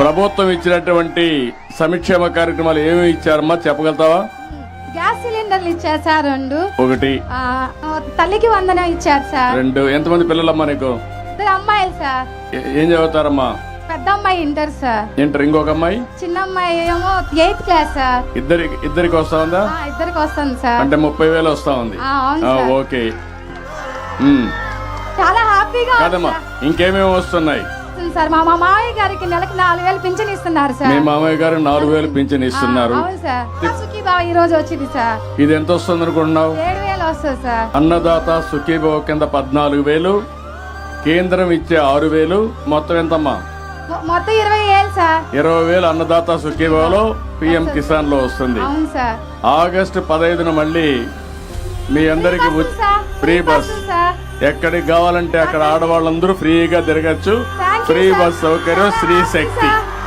ప్రభుత్వం ఇచ్చినటువంటి సంక్షేమ కార్యక్రమాలు ఏమేమి ఇచ్చారమ్మా చెప్పగలుగుతావా? గ్యాస్ సిలిండర్లు ఇచ్చారు సార్ 2. ఒకటి. తల్లికి వందనం ఇచ్చారు సార్. 2. ఎంతమంది పిల్లలమ్మా నీకు? 2 అమ్మాయిలు సార్. ఏం చదువుతారమ్మా? పెద్ద అమ్మాయి ఇంటర్ సార్. ఇంటర్. ఇంకొక అమ్మాయి? చిన్న అమ్మాయి ఏమో 8th క్లాస్ సార్. ఇద్దరికి వస్తా ఉందా? ఇద్దరికి వస్తుంది సార్. అంటే 30,000 వస్తా ఉంది. ఓకే. చాలా హ్యాపీగా కాదమ్మా, ఇంకేమేమి వస్తున్నాయి సార్? మా మామయ్య గారికి నెలకి 4,000 పింఛన్ ఇస్తున్నారు సార్. మీ మామయ్య గారు 4,000 పింఛన్ ఇస్తున్నారు. అవును సార్. సుఖీభావ ఈ రోజు వచ్చింది సార్. ఇది ఎంత వస్తుంది అనుకుంటున్నావు? 7,000 వస్తుంది సార్. అన్నదాత సుఖీభావ కింద 14,000, కేంద్రం ఇచ్చే 6,000, మొత్తం ఎంతమ్మా? మొత్తం 20,000 సార్. 20,000 అన్నదాత సుఖీభావలో పిఎం కిసాన్ లో వస్తుంది. అవును సార్. ఆగస్టు 15న మళ్ళీ మీ అందరికి ఫ్రీ బస్. ఎక్కడికి కావాలంటే అక్కడ ఆడవాళ్ళందరూ ఫ్రీగా తిరగచ్చు. ఫ్రీ బస్ సౌకర్యం, శ్రీ శక్తి.